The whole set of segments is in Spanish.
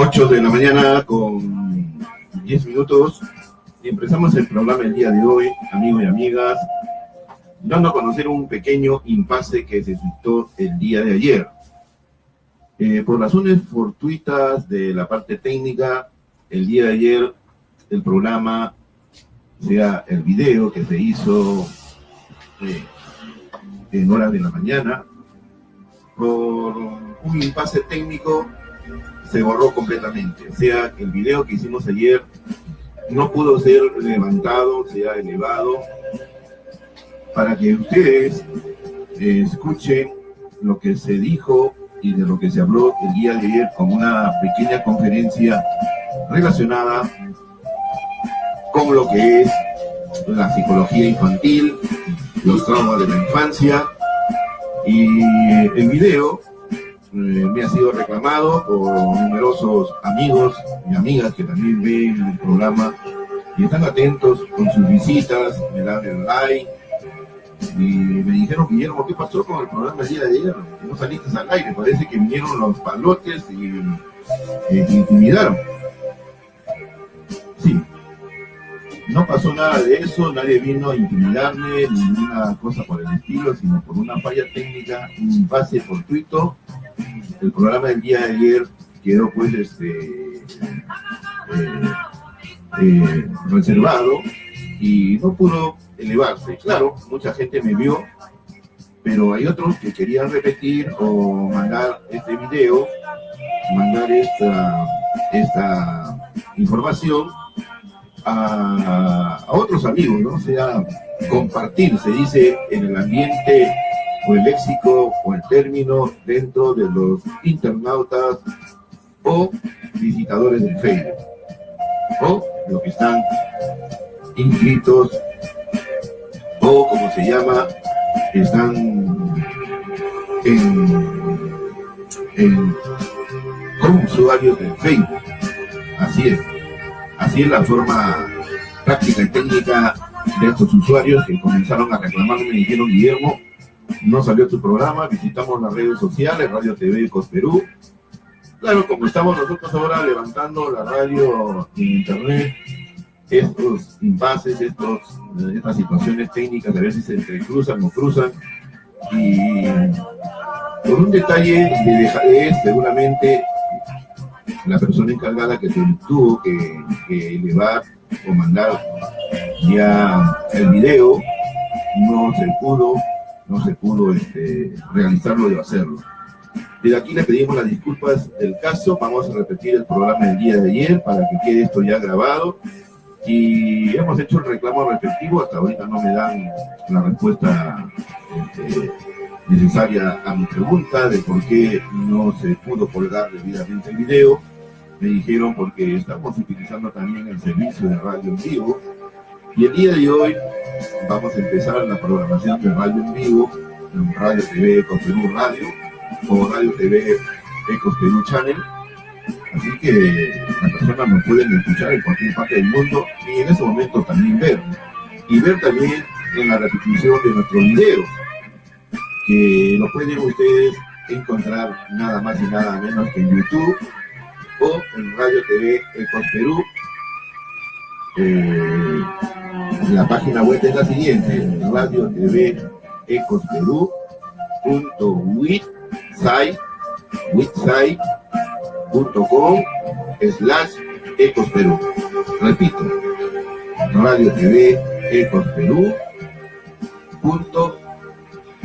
8 de la mañana con 10 minutos y empezamos el programa el día de hoy, amigos y amigas, dando a conocer un pequeño impasse que se suscitó el día de ayer. Por razones fortuitas de la parte técnica, el día de ayer el programa, o sea, el video que se hizo en horas de la mañana, por un impasse técnico, se borró completamente. O sea, el video que hicimos ayer no pudo ser levantado, se ha elevado, para que ustedes escuchen lo que se dijo y de lo que se habló el día de ayer con una pequeña conferencia relacionada con lo que es la psicología infantil, los traumas de la infancia. Y el video me ha sido reclamado por numerosos amigos y amigas que también ven el programa y están atentos con sus visitas, me dan el like y me dijeron: Guillermo, ¿qué pasó con el programa el día de ayer? No saliste al aire, parece que vinieron los palotes y te intimidaron. Sí, no pasó nada de eso, nadie vino a intimidarme, ninguna cosa por el estilo, sino por una falla técnica, un impasse fortuito. El programa del día de ayer quedó pues reservado y no pudo elevarse. Claro, mucha gente me vio, pero hay otros que querían repetir o mandar este video, mandar esta información a otros amigos, ¿no? O sea, compartir, se dice en el ambiente o el léxico o el término dentro de los internautas o visitadores del Facebook, o los que están inscritos o, como se llama, están como usuarios del Facebook. Así es la forma práctica y técnica de estos usuarios que comenzaron a reclamarme. Me dijeron: Guillermo, no salió tu programa, visitamos las redes sociales, Radio TV Ecos Perú. Claro, como estamos nosotros ahora levantando la radio en internet, estos impases, estas situaciones técnicas a veces se entrecruzan o cruzan, y por un detalle de dejadez, seguramente la persona encargada que tuvo que elevar o mandar ya el video no se pudo realizarlo y hacerlo. Desde aquí le pedimos las disculpas del caso. Vamos a repetir el programa del día de ayer para que quede esto ya grabado, y hemos hecho el reclamo respectivo. Hasta ahorita no me dan la respuesta necesaria a mi pregunta de por qué no se pudo colgar debidamente el video. Me dijeron porque estamos utilizando también el servicio de radio en vivo, y el día de hoy vamos a empezar la programación de radio en vivo en Radio TV Ecos Perú Radio o Radio TV Ecos Perú Channel. Así que las personas nos pueden escuchar en cualquier parte del mundo y en ese momento también ver. Y ver también en la repetición de nuestros videos, que lo pueden ustedes encontrar nada más y nada menos que en YouTube o en Radio TV Ecos Perú. La página web es la siguiente: Radio TV Ecos Perú website.com/Ecos Perú. Repito, Radio TV Ecos Perú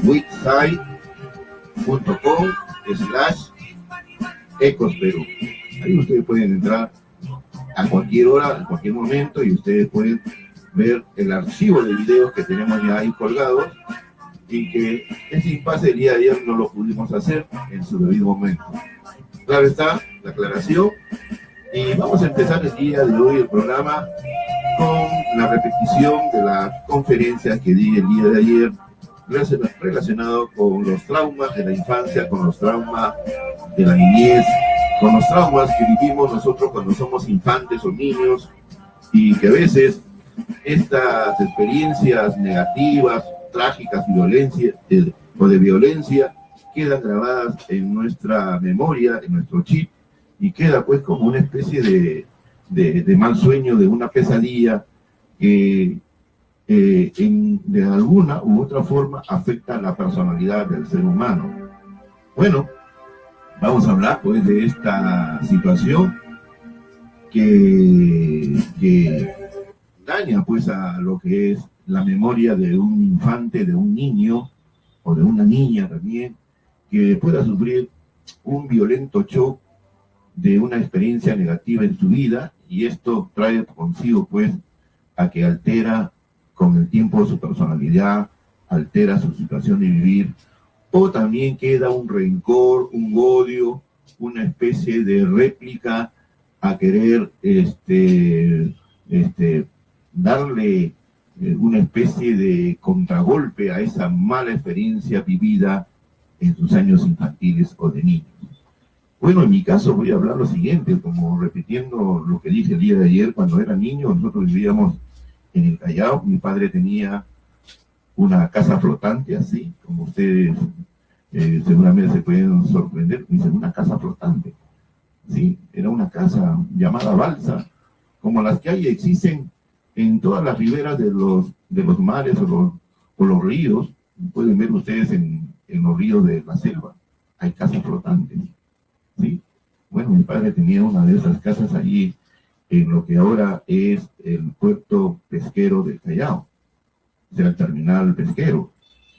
website.com/Ecos Perú. Ahí ustedes pueden entrar a cualquier hora, en cualquier momento, y ustedes pueden ver el archivo de videos que tenemos ya ahí colgados, y que ese impasse del día de ayer no lo pudimos hacer en su debido momento. Claro está la aclaración, y vamos a empezar el día de hoy el programa con la repetición de la conferencia que di el día de ayer relacionado con los traumas de la infancia, con los traumas de la niñez, con los traumas que vivimos nosotros cuando somos infantes o niños, y que a veces estas experiencias negativas, trágicas, o de violencia, quedan grabadas en nuestra memoria, en nuestro chip, y queda pues como una especie de mal sueño, de una pesadilla que de alguna u otra forma afecta la personalidad del ser humano. Bueno, vamos a hablar pues de esta situación que daña pues a lo que es la memoria de un infante, de un niño o de una niña también, que pueda sufrir un violento shock de una experiencia negativa en su vida, y esto trae consigo pues a que altera con el tiempo su personalidad, altera su situación de vivir, o también queda un rencor, un odio, una especie de réplica a querer darle una especie de contragolpe a esa mala experiencia vivida en sus años infantiles o de niños. Bueno, en mi caso voy a hablar lo siguiente, como repitiendo lo que dije el día de ayer. Cuando era niño, nosotros vivíamos en el Callao. Mi padre tenía una casa flotante, así como ustedes seguramente se pueden sorprender. Dice, una casa flotante. Sí, era una casa llamada balsa, como las que hay, existen en todas las riberas de los mares o los ríos. Pueden ver ustedes en los ríos de la selva, hay casas flotantes. ¿Sí? Bueno, mi padre tenía una de esas casas allí en lo que ahora es el puerto pesquero del Callao, o sea, el terminal pesquero,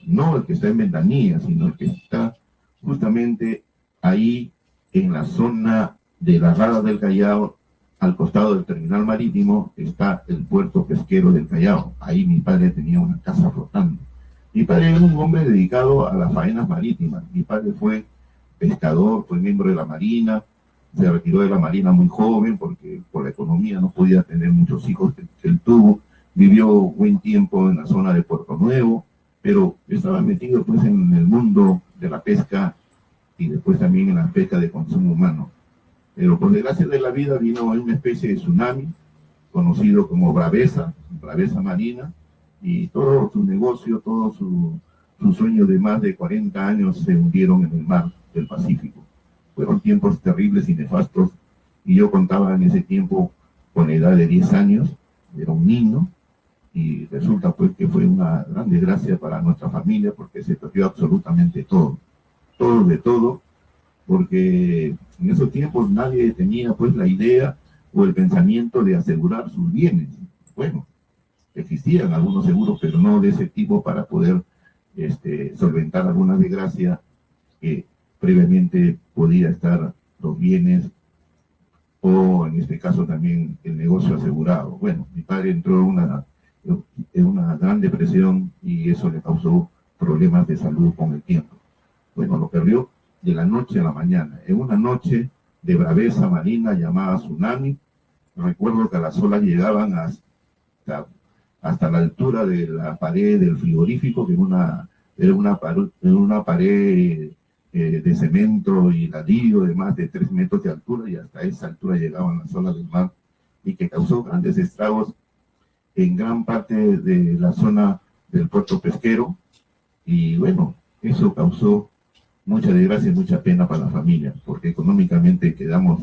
no el que está en Ventanilla, sino el que está justamente ahí en la zona de la Rada del Callao. Al costado del terminal marítimo está el puerto pesquero del Callao. Ahí mi padre tenía una casa flotante. Mi padre era un hombre dedicado a las faenas marítimas. Mi padre fue pescador, fue miembro de la Marina, se retiró de la Marina muy joven porque por la economía no podía tener muchos hijos que él tuvo. Vivió buen tiempo en la zona de Puerto Nuevo, pero estaba metido pues en el mundo de la pesca y después también en la pesca de consumo humano. Pero por desgracia de la vida vino una especie de tsunami conocido como braveza marina, y todo su negocio, todo su sueño de más de 40 años se hundieron en el mar del Pacífico. Fueron tiempos terribles y nefastos, y yo contaba en ese tiempo con la edad de 10 años, era un niño, y resulta pues que fue una gran desgracia para nuestra familia porque se perdió absolutamente todo de todo, porque en esos tiempos nadie tenía pues la idea o el pensamiento de asegurar sus bienes. Bueno, existían algunos seguros, pero no de ese tipo para poder solventar alguna desgracia que previamente podía estar los bienes o en este caso también el negocio asegurado. Bueno, mi padre entró en una gran depresión y eso le causó problemas de salud con el tiempo. Bueno, lo perdió de la noche a la mañana, en una noche de braveza marina llamada tsunami. Recuerdo que las olas llegaban hasta la altura de la pared del frigorífico, que era una pared de cemento y ladrillo de más de 3 metros de altura, y hasta esa altura llegaban las olas del mar, y que causó grandes estragos en gran parte de la zona del puerto pesquero. Y bueno, eso causó mucha desgracia y mucha pena para la familia, porque económicamente quedamos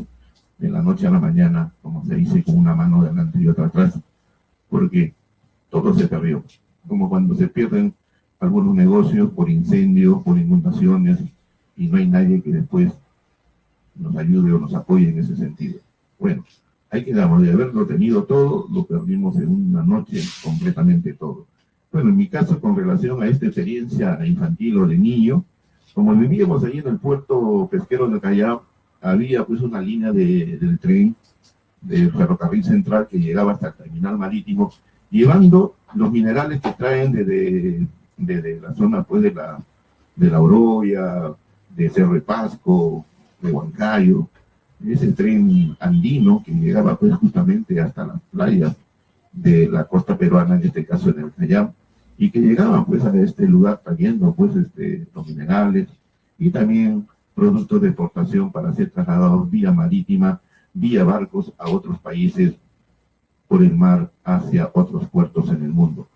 de la noche a la mañana, como se dice, con una mano delante y otra atrás, porque todo se perdió, como cuando se pierden algunos negocios por incendios, por inundaciones, y no hay nadie que después nos ayude o nos apoye en ese sentido. Bueno, ahí quedamos, de haberlo tenido todo, lo perdimos en una noche completamente todo. Bueno, en mi caso, con relación a esta experiencia infantil o de niño, como vivíamos allí en el puerto pesquero del Callao, había pues una línea del tren del ferrocarril central que llegaba hasta el terminal marítimo, llevando los minerales que traen desde la zona pues de la Oroya, de Cerro de Pasco, de Huancayo, ese tren andino que llegaba pues justamente hasta las playas de la costa peruana, en este caso en el Callao, y que llegaban pues a este lugar trayendo pues los minerales y también productos de exportación para ser trasladados vía marítima, vía barcos a otros países por el mar hacia otros puertos en el mundo.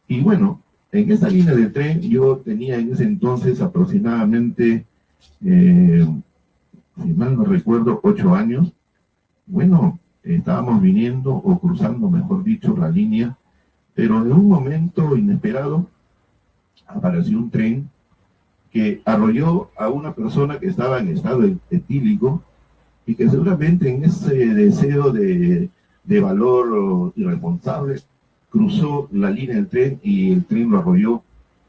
Y bueno, en esa línea de tren yo tenía en ese entonces aproximadamente si mal no recuerdo, 8 años. Bueno, estábamos viniendo o cruzando, mejor dicho, la línea, pero en un momento inesperado apareció un tren que arrolló a una persona que estaba en estado etílico y que seguramente en ese deseo de valor irresponsable cruzó la línea del tren y el tren lo arrolló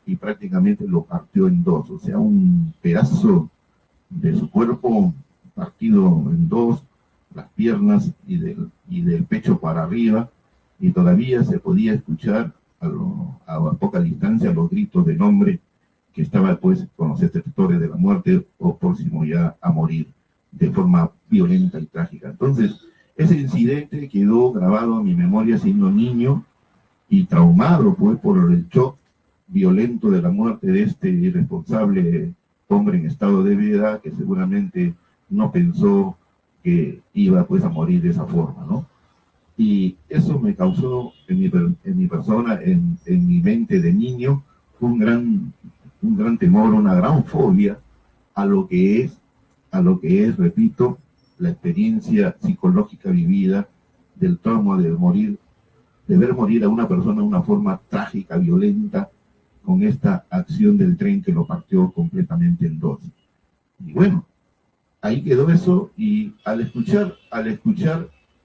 y prácticamente lo partió en dos, o sea, un pedazo de su cuerpo partido en dos, las piernas y del pecho para arriba, y todavía se podía escuchar a poca distancia los gritos del hombre que estaba pues con los estertores de la muerte o próximo ya a morir de forma violenta y trágica. Entonces, ese incidente quedó grabado en mi memoria siendo niño y traumado pues por el shock violento de la muerte de este irresponsable hombre en estado de ebriedad que seguramente no pensó que iba pues a morir de esa forma, ¿no? Y eso me causó en mi persona, en mi mente de niño, un gran temor, una gran fobia a lo que es, repito, la experiencia psicológica vivida del trauma de ver morir a una persona de una forma trágica, violenta, con esta acción del tren que lo partió completamente en dos. Y bueno, ahí quedó eso, y al escuchar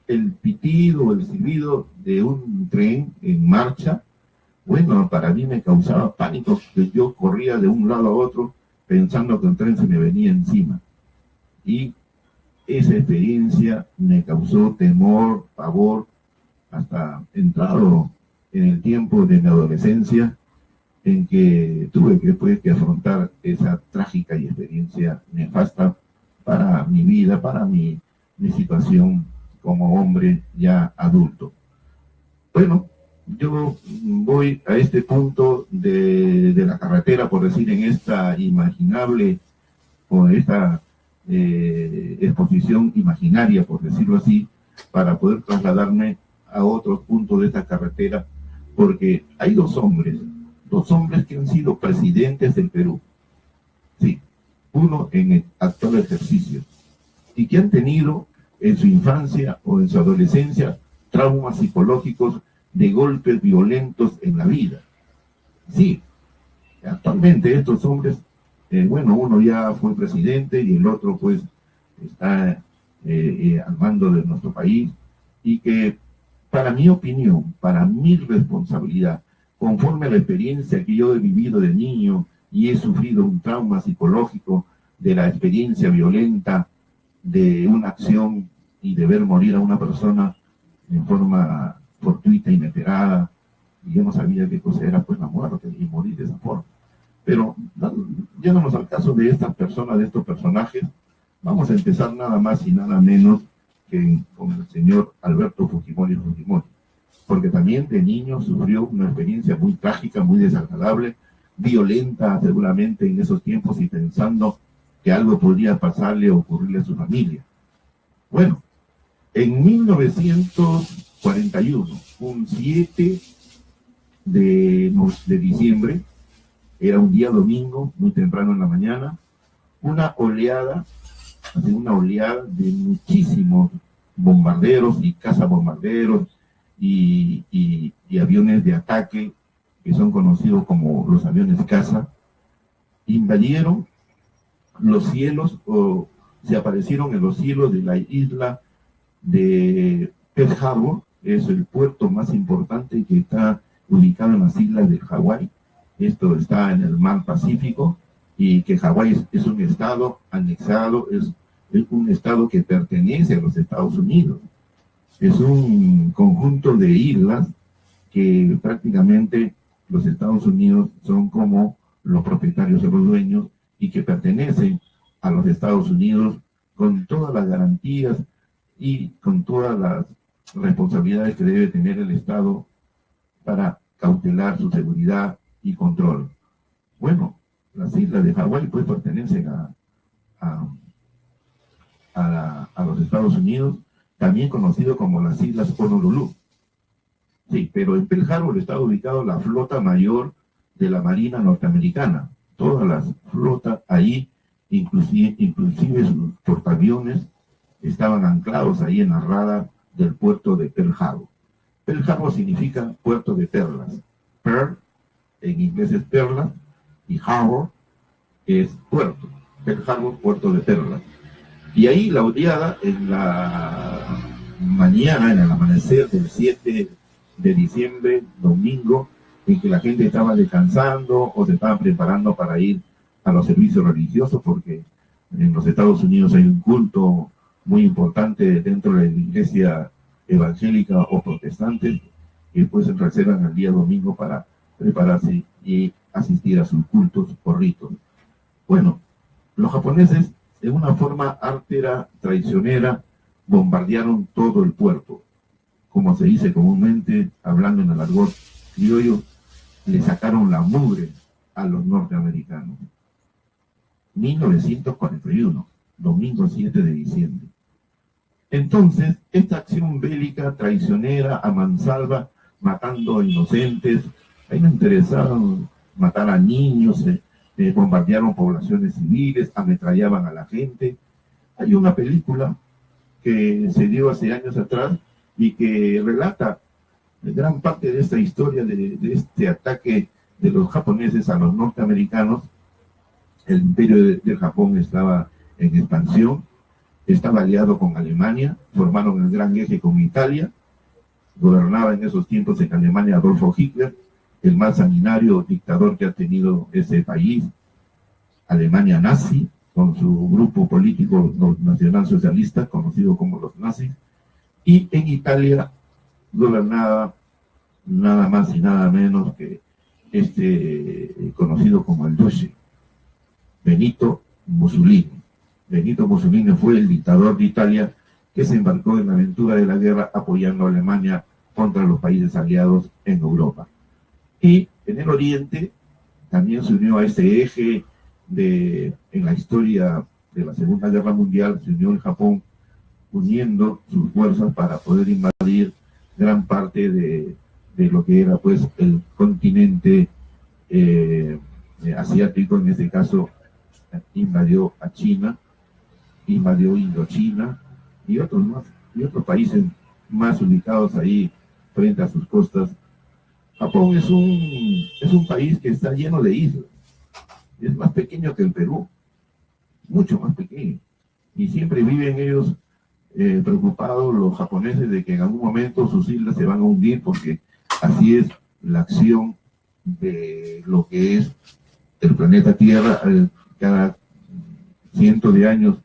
el pitido, el silbido de un tren en marcha, bueno, para mí me causaba pánico, que yo corría de un lado a otro pensando que el tren se me venía encima. Y esa experiencia me causó temor, pavor, hasta entrado en el tiempo de mi adolescencia, en que tuve que afrontar esa trágica y experiencia nefasta para mi vida, para mi situación como hombre ya adulto. Bueno, yo voy a este punto de la carretera, por decir, en esta imaginable, o esta exposición imaginaria, por decirlo así, para poder trasladarme a otros puntos de esta carretera, porque hay dos hombres que han sido presidentes del Perú, sí, uno en el actual ejercicio, y que han tenido en su infancia o en su adolescencia traumas psicológicos de golpes violentos en la vida. Sí, actualmente estos hombres, bueno, uno ya fue presidente y el otro pues está al mando de nuestro país, y que para mi opinión, para mi responsabilidad, conforme a la experiencia que yo he vivido de niño y he sufrido un trauma psicológico de la experiencia violenta de una acción y de ver morir a una persona en forma fortuita, inesperada, y yo no sabía qué cosa era pues la muerte y morir de esa forma. Pero yéndonos al caso de estas personas, de estos personajes, vamos a empezar nada más y nada menos que con el señor Alberto Fujimori, porque también de niño sufrió una experiencia muy trágica, muy desagradable, violenta seguramente en esos tiempos, y pensando que algo podría pasarle o ocurrirle a su familia. Bueno, en 1941, un 7 de diciembre, era un día domingo, muy temprano en la mañana, una oleada de muchísimos bombarderos y cazabombarderos y aviones de ataque, que son conocidos como los aviones caza, invadieron los cielos, o se aparecieron en los cielos de la isla de Pearl Harbor. Es el puerto más importante que está ubicado en las islas de Hawái. Esto está en el mar Pacífico, y que Hawái es un estado anexado, es un estado que pertenece a los Estados Unidos. Es un conjunto de islas que prácticamente los Estados Unidos son como los propietarios o los dueños, y que pertenecen a los Estados Unidos con todas las garantías y con todas las responsabilidades que debe tener el Estado para cautelar su seguridad y control. Bueno, las islas de Hawái pues pertenecen a los Estados Unidos, también conocido como las Islas Honolulu. Sí, pero en Pearl Harbor está ubicada la flota mayor de la Marina norteamericana. Toda la flota ahí inclusive sus portaaviones estaban anclados ahí en la rada del puerto de Pearl Harbor. Pearl Harbor significa puerto de perlas. Pearl en inglés es perla y Harbor es puerto. Pearl Harbor, puerto de perlas. Y ahí la oleada en la mañana, en el amanecer del 7 de diciembre, domingo, en que la gente estaba descansando o se estaba preparando para ir a los servicios religiosos, porque en los Estados Unidos hay un culto muy importante dentro de la iglesia evangélica o protestante, y pues se reservan el día domingo para prepararse y asistir a sus cultos o ritos. Bueno, los japoneses, de una forma ártera, traicionera, bombardearon todo el puerto. Como se dice comúnmente, hablando en el argot criollo, le sacaron la mugre a los norteamericanos. 1941, domingo 7 de diciembre. Entonces, esta acción bélica, traicionera, a mansalva, matando a inocentes, ahí no interesaron matar a niños, bombardearon poblaciones civiles, ametrallaban a la gente. Hay una película que se dio hace años atrás y que relata gran parte de esta historia de este ataque de los japoneses a los norteamericanos. El imperio del Japón estaba en expansión, estaba aliado con Alemania, formaron el gran eje con Italia, gobernaba en esos tiempos en Alemania Adolfo Hitler, el más sanguinario dictador que ha tenido ese país, Alemania nazi, con su grupo político nacionalsocialista, conocido como los nazis, y en Italia gobernaba nada más y nada menos que conocido como el Duce, Benito Mussolini. Benito Mussolini fue el dictador de Italia que se embarcó en la aventura de la guerra apoyando a Alemania contra los países aliados en Europa. Y en el Oriente también se unió a este eje en la historia de la Segunda Guerra Mundial, se unió el Japón uniendo sus fuerzas para poder invadir gran parte de lo que era pues el continente asiático. En este caso invadió a China, invadió Indochina y otros países más ubicados ahí frente a sus costas. Japón es un país que está lleno de islas, es más pequeño que el Perú, mucho más pequeño, y siempre viven ellos preocupados, los japoneses, de que en algún momento sus islas se van a hundir, porque así es la acción de lo que es el planeta Tierra. Cada cientos de años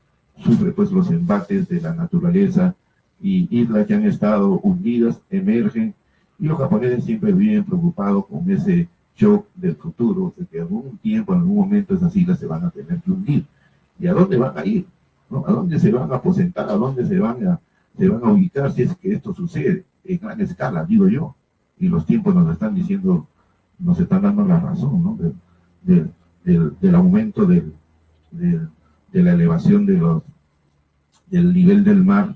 sufre pues los embates de la naturaleza, y islas que han estado hundidas emergen, y los japoneses siempre viven preocupados con ese shock del futuro, de que en algún tiempo, en algún momento, esas islas se van a tener que hundir. ¿Y a dónde van a ir? ¿No? ¿A dónde se van a aposentar? ¿A dónde se van a ubicar si es que esto sucede en gran escala, digo yo? Y los tiempos nos están diciendo, nos están dando la razón, ¿no? Del aumento de la elevación del nivel del mar,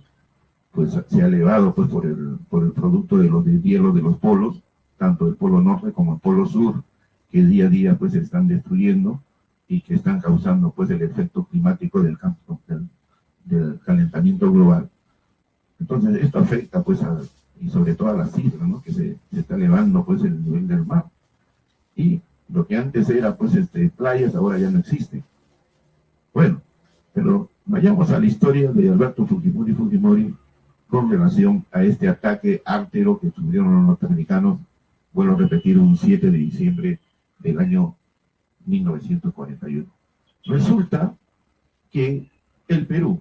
pues se ha elevado pues por el producto del hielo de los polos, tanto el polo norte como el polo sur, que día a día pues se están destruyendo y que están causando pues el efecto climático del calentamiento global. Entonces esto afecta pues y sobre todo a las islas, ¿no? Que se está elevando pues el nivel del mar, y lo que antes era pues playas ahora ya no existe. Bueno, pero vayamos a la historia de Alberto Fujimori con relación a este ataque ártero que tuvieron los norteamericanos, vuelvo a repetir, un 7 de diciembre del año 1941. Resulta que el Perú,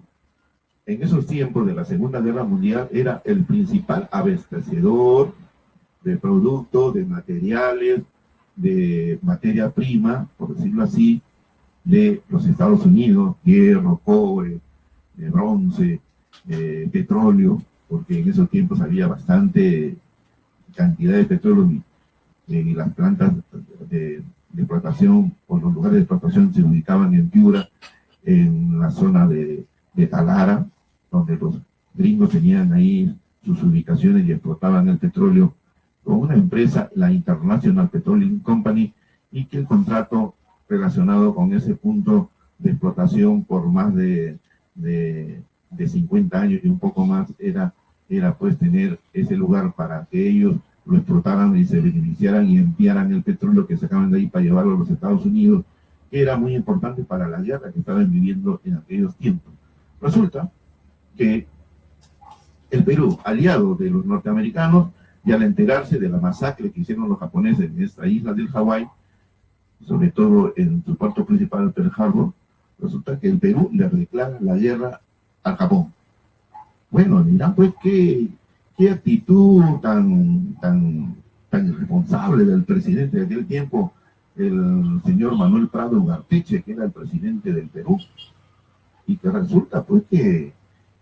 en esos tiempos de la Segunda Guerra Mundial, era el principal abastecedor de productos, de materiales, de materia prima, por decirlo así, de los Estados Unidos: hierro, cobre, bronce, petróleo, porque en esos tiempos había bastante cantidad de petróleo, y las plantas de explotación, o los lugares de explotación, se ubicaban en Piura, en la zona de Talara, donde los gringos tenían ahí sus ubicaciones y explotaban el petróleo con una empresa, la International Petroleum Company, y que el contrato relacionado con ese punto de explotación por más de 50 años y un poco más, era pues tener ese lugar para que ellos lo explotaran y se beneficiaran y enviaran el petróleo que sacaban de ahí para llevarlo a los Estados Unidos, que era muy importante para la guerra que estaban viviendo en aquellos tiempos. Resulta que el Perú, aliado de los norteamericanos, y al enterarse de la masacre que hicieron los japoneses en esta isla del Hawái, sobre todo en su puerto principal, Pearl Harbor, resulta que el Perú le declara la guerra al Japón. Bueno, dirán pues qué actitud tan irresponsable del presidente de aquel tiempo, el señor Manuel Prado Ugarteche, que era el presidente del Perú, y que resulta pues que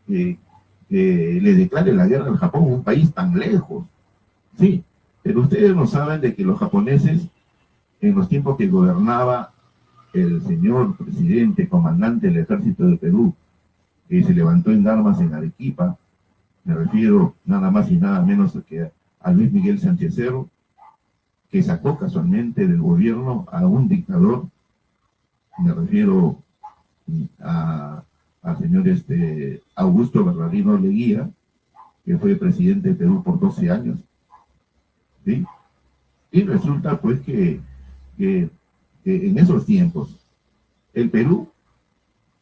le declare la guerra al Japón, un país tan lejos. Sí, pero ustedes no saben de que los japoneses, en los tiempos que gobernaba el señor presidente, comandante del ejército de Perú, que se levantó en armas en Arequipa, me refiero nada más y nada menos que a Luis Miguel Sánchez Cerro, que sacó casualmente del gobierno a un dictador, me refiero al señor Augusto Bernardino Leguía, que fue presidente de Perú por 12 años. ¿Sí? Y resulta pues que en esos tiempos el Perú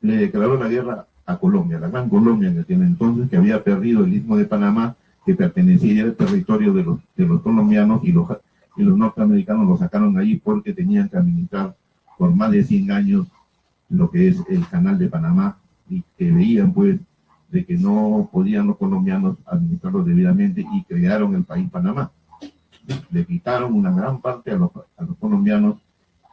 le declaró la guerra a Colombia, la Gran Colombia en aquel entonces, que había perdido el Istmo de Panamá, que pertenecía al territorio de los colombianos, y los norteamericanos lo sacaron ahí porque tenían que administrar por más de 100 años lo que es el Canal de Panamá, y que veían pues de que no podían los colombianos administrarlo debidamente, y crearon el país Panamá. Le quitaron una gran parte a los colombianos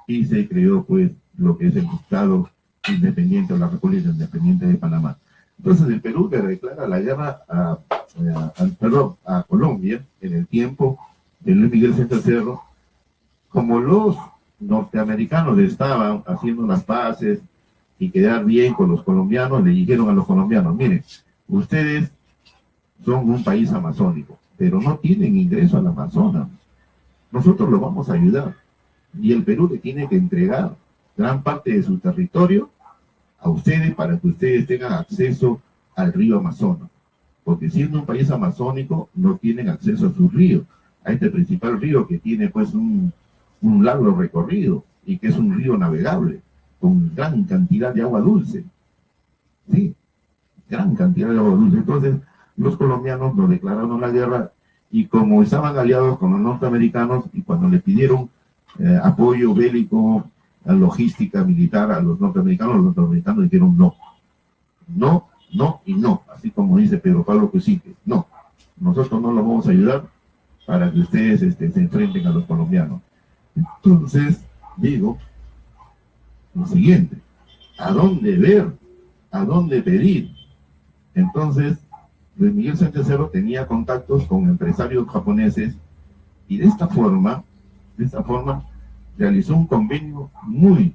y se creó pues lo que es el Estado independiente o la República Independiente de Panamá. Entonces el Perú le declara la guerra a Colombia en el tiempo de Luis Miguel Sánchez Cerro. Como los norteamericanos estaban haciendo las paces y quedar bien con los colombianos, le dijeron a los colombianos: miren, ustedes son un país amazónico, pero no tienen ingreso al Amazonas. Nosotros los vamos a ayudar. Y el Perú le tiene que entregar gran parte de su territorio a ustedes para que ustedes tengan acceso al río Amazonas. Porque siendo un país amazónico, no tienen acceso a sus ríos, a este principal río que tiene pues un largo recorrido y que es un río navegable, con gran cantidad de agua dulce. Sí, gran cantidad de agua dulce. Entonces, los colombianos nos declararon la guerra, y como estaban aliados con los norteamericanos, y cuando le pidieron apoyo bélico, logística militar a los norteamericanos dijeron no. No, no y no. Así como dice Pedro Pablo Kuczynski. No, nosotros no los vamos a ayudar para que ustedes se enfrenten a los colombianos. Entonces, digo lo siguiente: ¿a dónde ver? ¿A dónde pedir? Entonces, Luis Miguel Sánchez Cerro tenía contactos con empresarios japoneses, y de esta forma realizó un convenio muy,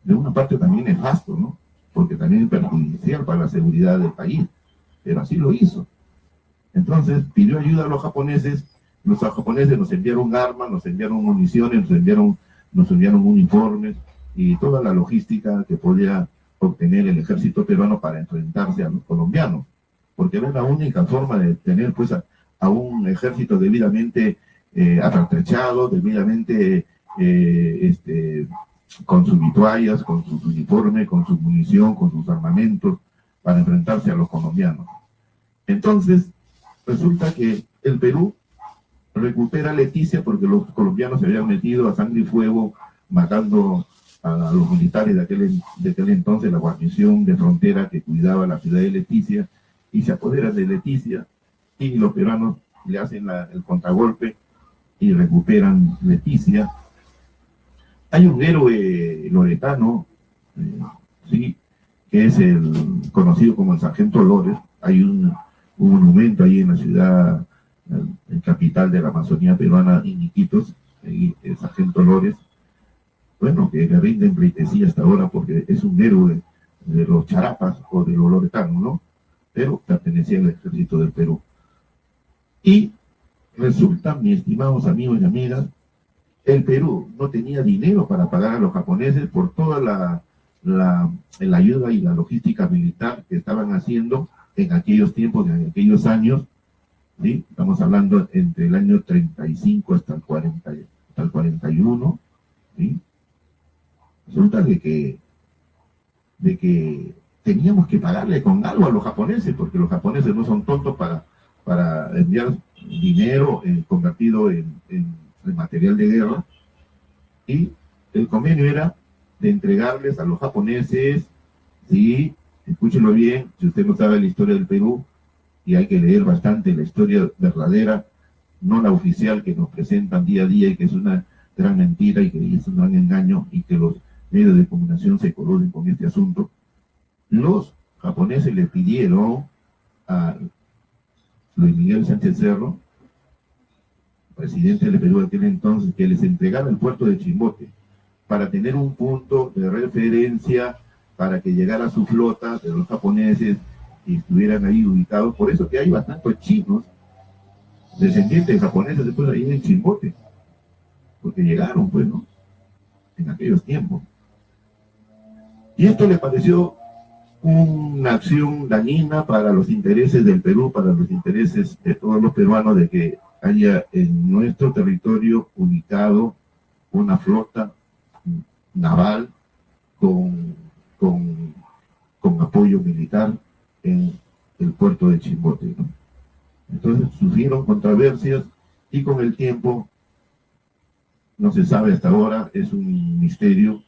de una parte también nefasto, ¿no? Porque también es perjudicial para la seguridad del país, pero así lo hizo. Entonces pidió ayuda a los japoneses nos enviaron armas, nos enviaron municiones, nos enviaron uniformes y toda la logística que podía obtener el ejército peruano para enfrentarse a los colombianos, porque era la única forma de tener pues a un ejército debidamente apertrechado, debidamente con sus vituallas, con sus uniformes, con su munición, con sus armamentos, para enfrentarse a los colombianos. Entonces, resulta que el Perú recupera Leticia porque los colombianos se habían metido a sangre y fuego, matando a los militares de aquel entonces, la guarnición de frontera que cuidaba la ciudad de Leticia, y se apoderan de Leticia, y los peruanos le hacen el contragolpe y recuperan Leticia. Hay un héroe loretano, sí, que es conocido como el Sargento Lores. Hay un monumento ahí en la ciudad, en capital de la Amazonía peruana, en Iquitos, el Sargento Lores, bueno, que le rinden pleitesía hasta ahora porque es un héroe de los charapas o de los loretanos, ¿no? Pero pertenecía al ejército del Perú. Y resulta, mis estimados amigos y amigas, el Perú no tenía dinero para pagar a los japoneses por toda la ayuda y la logística militar que estaban haciendo en aquellos tiempos, en aquellos años, ¿sí? Estamos hablando entre el año 35 hasta el 40, hasta el 41, ¿sí? Resulta de que teníamos que pagarle con algo a los japoneses, porque los japoneses no son tontos para enviar dinero convertido en material de guerra, y el convenio era de entregarles a los japoneses, sí, escúchenlo bien, si usted no sabe la historia del Perú, y hay que leer bastante la historia verdadera, no la oficial que nos presentan día a día y que es una gran mentira y que es un gran engaño y que los medios de comunicación se coloren con este asunto. Los japoneses le pidieron a Luis Miguel Sánchez Cerro, presidente del Perú de aquel entonces, que les entregara el puerto de Chimbote para tener un punto de referencia para que llegara su flota de los japoneses y estuvieran ahí ubicados. Por eso que hay bastantes chinos, descendientes japoneses después ahí en Chimbote, porque llegaron, pues, ¿no? En aquellos tiempos. Y esto le pareció una acción dañina para los intereses del Perú, para los intereses de todos los peruanos, de que haya en nuestro territorio ubicado una flota naval con apoyo militar en el puerto de Chimbote, ¿no? Entonces sufrieron controversias y con el tiempo, no se sabe hasta ahora, es un misterio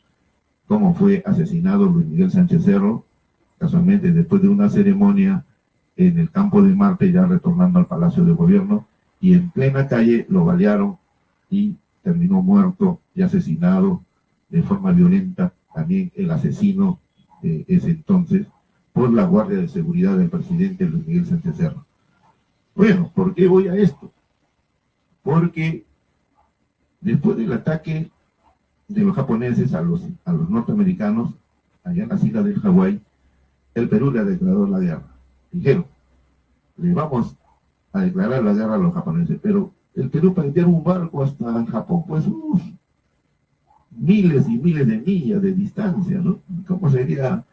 cómo fue asesinado Luis Miguel Sánchez Cerro, casualmente después de una ceremonia en el campo de Marte, ya retornando al Palacio de Gobierno, y en plena calle lo balearon y terminó muerto y asesinado de forma violenta también el asesino de ese entonces por la Guardia de Seguridad del presidente Luis Miguel Sánchez Cerro. Bueno, ¿por qué voy a esto? Porque después del ataque de los japoneses a los norteamericanos allá en las islas del Hawái, el Perú le ha declarado la guerra. Dijeron, le vamos a declarar la guerra a los japoneses, pero el Perú para enviar un barco hasta Japón, pues miles y miles de millas de distancia, ¿no? ¿Cómo sería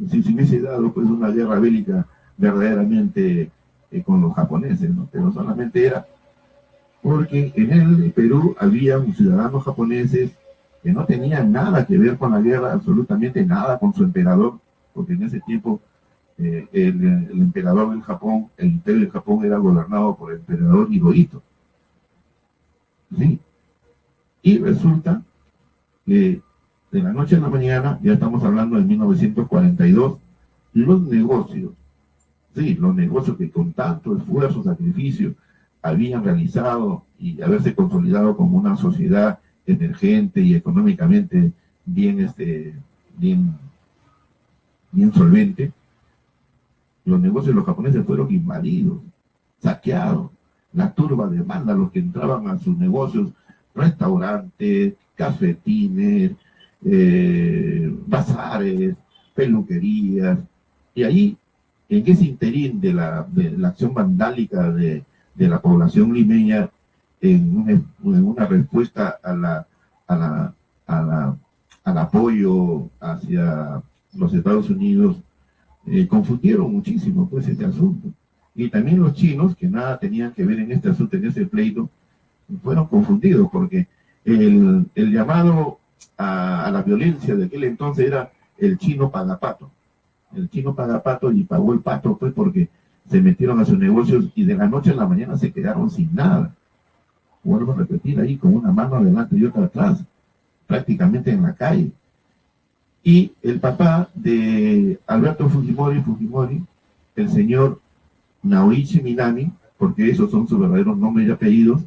si se hubiese dado pues una guerra bélica verdaderamente con los japoneses, ¿no? Pero solamente era porque en el Perú había ciudadanos japoneses que no tenían nada que ver con la guerra, absolutamente nada con su emperador, porque en ese tiempo el emperador del Japón, el imperio del Japón era gobernado por el emperador Hirohito. ¿Sí? Y resulta que de la noche a la mañana, ya estamos hablando de 1942, los negocios, sí, los negocios que con tanto esfuerzo, sacrificio, habían realizado y haberse consolidado como una sociedad emergente y económicamente bien solvente, los negocios de los japoneses fueron invadidos, saqueados. La turba de vándalos que entraban a sus negocios, restaurantes, cafetines, bazares, peluquerías, y ahí, en ese interín de la acción vandálica de la población limeña, en una respuesta al apoyo hacia los Estados Unidos, confundieron muchísimo pues este asunto. Y también los chinos, que nada tenían que ver en este asunto, en ese pleito, fueron confundidos, porque el llamado a la violencia de aquel entonces era el chino pagapato. El chino pagapato y pagó el pato pues porque se metieron a sus negocios y de la noche a la mañana se quedaron sin nada. Vuelvo a repetir, ahí con una mano adelante y otra atrás, prácticamente en la calle. Y el papá de Alberto Fujimori, el señor Naoichi Minami, porque esos son sus verdaderos nombres y apellidos,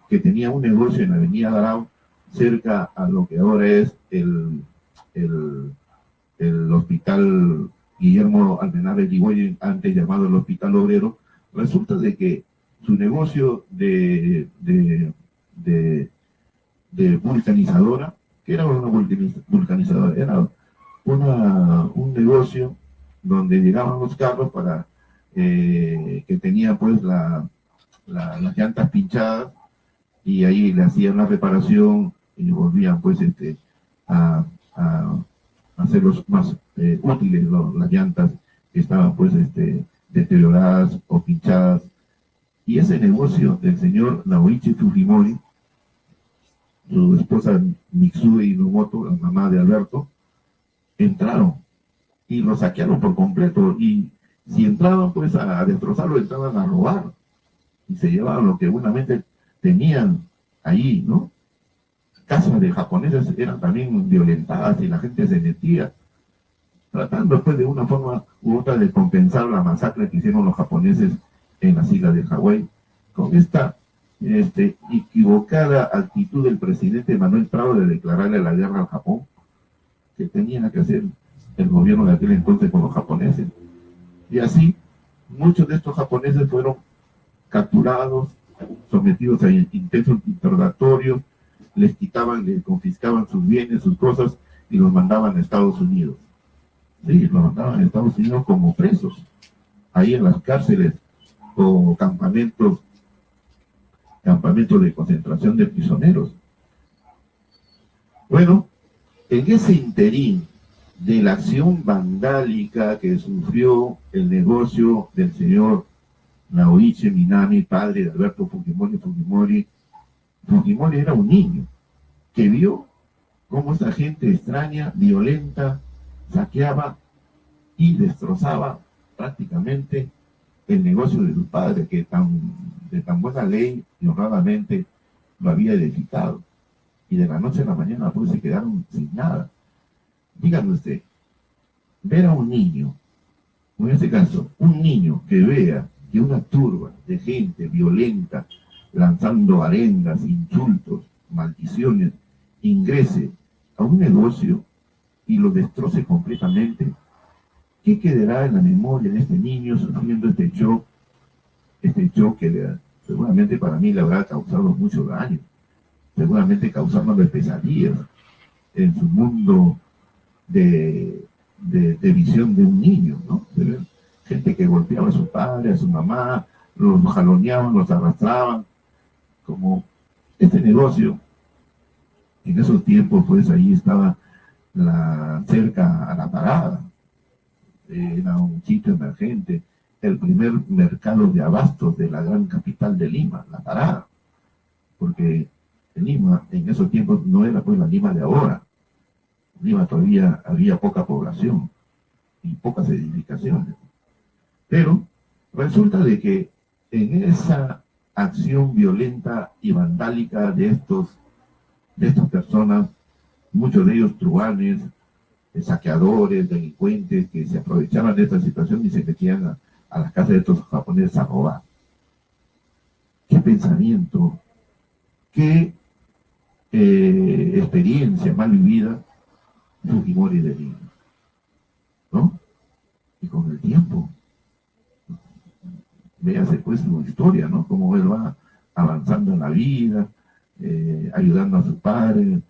que tenía un negocio en la avenida Garao, cerca a lo que ahora es el hospital Guillermo Almenara Yrigoyen, antes llamado el Hospital Obrero. Resulta de que su negocio de vulcanizadora, que era una vulcanizadora, era un negocio donde llegaban los carros para que tenía pues las llantas pinchadas, y ahí le hacían la reparación y volvían pues a hacerlos más útiles, ¿no? Las llantas que estaban pues deterioradas o pinchadas. Y ese negocio del señor Naoichi Fujimori, su esposa Mitsue Inomoto, la mamá de Alberto, entraron y lo saquearon por completo. Y si entraban pues a destrozarlo, entraban a robar y se llevaban lo que buenamente tenían ahí, ¿no? Casas de japoneses eran también violentadas y la gente se metía, tratando pues de una forma u otra de compensar la masacre que hicieron los japoneses en las islas de Hawái, con esta equivocada actitud del presidente Manuel Prado de declararle la guerra al Japón, que tenía que hacer el gobierno de aquel entonces con los japoneses. Y así, muchos de estos japoneses fueron capturados, sometidos a intensos interrogatorios, les quitaban, les confiscaban sus bienes, sus cosas, y los mandaban a Estados Unidos. Sí, los mandaban a Estados Unidos como presos, ahí en las cárceles o campamentos de concentración de prisioneros. Bueno, en ese interín de la acción vandálica que sufrió el negocio del señor Naoichi Minami, padre de Alberto Fujimori era un niño que vio cómo esta gente extraña, violenta, saqueaba y destrozaba prácticamente el negocio de su padre, que de tan buena ley y honradamente lo había edificado. Y de la noche a la mañana pues se quedaron sin nada. Dígame usted, ver a un niño, en este caso, un niño que vea que una turba de gente violenta, lanzando arengas, insultos, maldiciones, ingrese a un negocio y lo destroce completamente, ¿qué quedará en la memoria de este niño sufriendo este shock que seguramente para mí le habrá causado mucho daño, seguramente causándole pesadillas en su mundo de visión de un niño, ¿no? De ver gente que golpeaba a su padre, a su mamá, los jaloneaban, los arrastraban, como este negocio. En esos tiempos, pues ahí estaba cerca a la parada, era un sitio emergente, el primer mercado de abastos de la gran capital de Lima, la parada, porque Lima en esos tiempos no era pues la Lima de ahora. En Lima todavía había poca población y pocas edificaciones. Pero resulta de que en esa acción violenta y vandálica de estas personas, muchos de ellos truhanes, saqueadores, delincuentes, que se aprovechaban de esta situación y se metían a las casas de estos japoneses a robar. ¿Qué pensamiento, qué experiencia mal vivida Fujimori de niño? ¿No? Y con el tiempo, véase pues su historia, ¿no? Cómo él va avanzando en la vida, ayudando a su padre,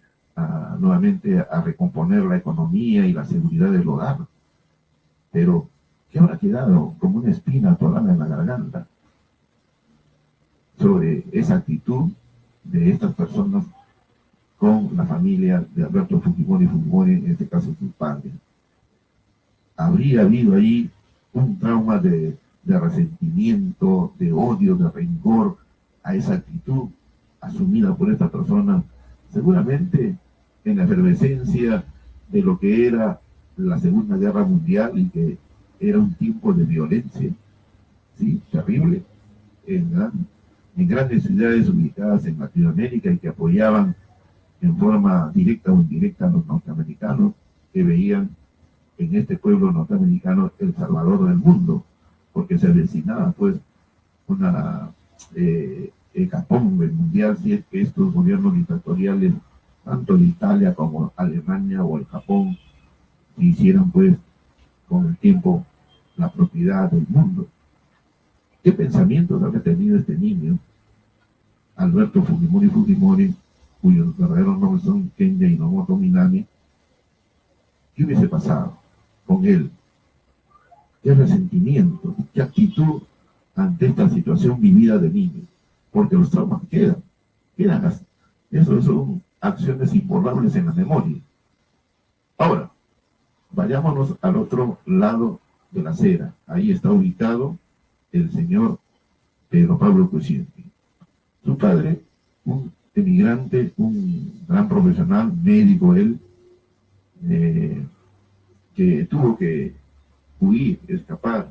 nuevamente a recomponer la economía y la seguridad del hogar. Pero, ¿qué habrá quedado como una espina atorada en la garganta sobre esa actitud de estas personas con la familia de Alberto Fujimori, en este caso sus padres? Habría habido ahí un trauma de resentimiento, de odio, de rencor a esa actitud asumida por esta persona, seguramente en la efervescencia de lo que era la Segunda Guerra Mundial y que era un tiempo de violencia, ¿sí? Terrible, en grandes ciudades ubicadas en Latinoamérica y que apoyaban en forma directa o indirecta a los norteamericanos, que veían en este pueblo norteamericano el salvador del mundo, porque se avecinaba pues una hecatombe mundial si es que estos gobiernos dictatoriales, tanto de Italia como Alemania o el Japón, hicieran pues con el tiempo la propiedad del mundo. ¿Qué pensamientos había tenido este niño, Alberto Fujimori, cuyos verdaderos nombres son Kenya Inomoto Minami? ¿Qué hubiese pasado con él? ¿Qué resentimiento, qué actitud ante esta situación vivida de niño? Porque los traumas quedan. Eso son acciones imborrables en la memoria. Ahora, Vayámonos al otro lado de la acera. Ahí está ubicado el señor Pedro Pablo Kuczynski. Su padre, un emigrante, un gran profesional, médico él, que tuvo que huir, escapar,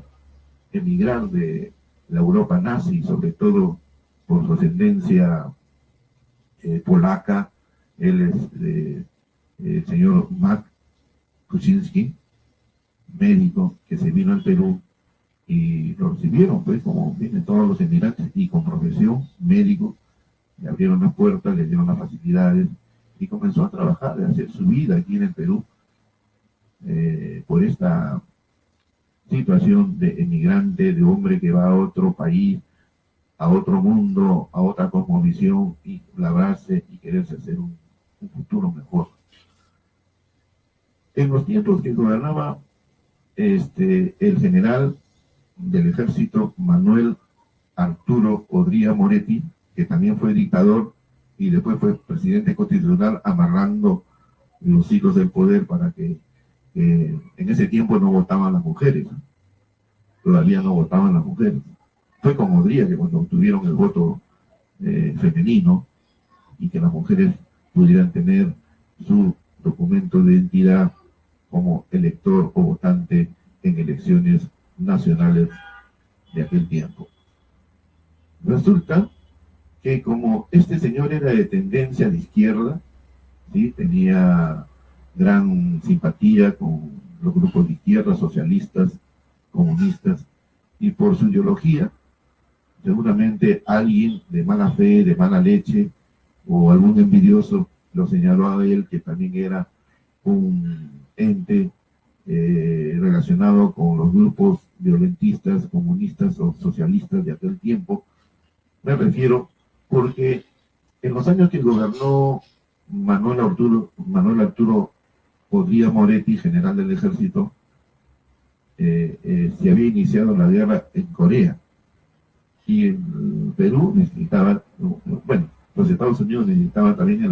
emigrar de la Europa nazi, sobre todo por su ascendencia polaca. Él es el señor Max Kuczynski, médico, que se vino al Perú y lo recibieron, pues, como vienen todos los emigrantes, y con profesión, médico, le abrieron las puertas, le dieron las facilidades, y comenzó a trabajar, a hacer su vida aquí en el Perú, por esta situación de emigrante, de hombre que va a otro país, a otro mundo, a otra cosmovisión, y labrarse y quererse hacer un futuro mejor. En los tiempos que gobernaba el general del ejército Manuel Arturo Odría Moretti, que también fue dictador y después fue presidente constitucional, amarrando los hilos del poder para que en ese tiempo no votaban las mujeres, todavía no votaban las mujeres. Fue con Odría que cuando obtuvieron el voto femenino y que las mujeres pudieran tener su documento de identidad como elector o votante en elecciones nacionales de aquel tiempo. Resulta que como este señor era de tendencia de izquierda, ¿sí?, tenía gran simpatía con los grupos de izquierda, socialistas, comunistas, y por su ideología, seguramente alguien de mala fe, de mala leche, o algún envidioso lo señaló a él que también era un ente relacionado con los grupos violentistas, comunistas o socialistas de aquel tiempo. Me refiero porque en los años que gobernó Manuel Arturo Odría Moretti, general del ejército, se había iniciado la guerra en Corea, y en Perú necesitaba, bueno, los Estados Unidos necesitaban también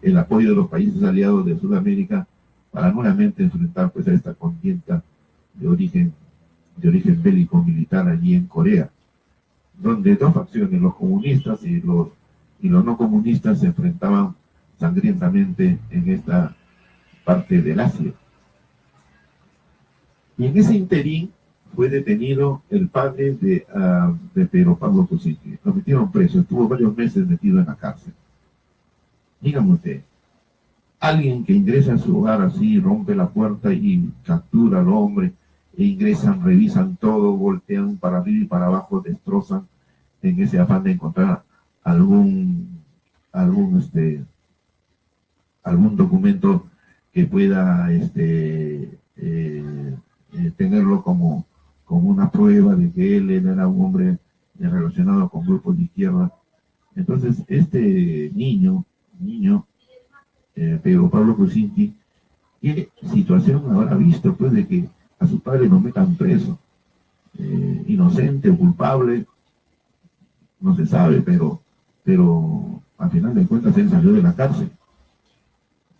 el apoyo de los países aliados de Sudamérica para nuevamente enfrentar, pues, a esta contienda de origen bélico militar allí en Corea, donde dos facciones, los comunistas y los no comunistas, se enfrentaban sangrientamente en esta parte del Asia. Y en ese interín fue detenido el padre de Pedro Pablo Kuczynski. Lo metieron preso, estuvo varios meses metido en la cárcel. Dígame usted, alguien que ingresa a su hogar así, rompe la puerta y captura al hombre, e ingresan, revisan todo, voltean para arriba y para abajo, destrozan en ese afán de encontrar algún documento que pueda tenerlo como una prueba de que él era un hombre relacionado con grupos de izquierda. Entonces, este niño, Pedro Pablo Kuczynski, ¿qué situación habrá visto, pues, de que a su padre lo metan preso? Inocente o culpable, no se sabe, pero al final de cuentas él salió de la cárcel.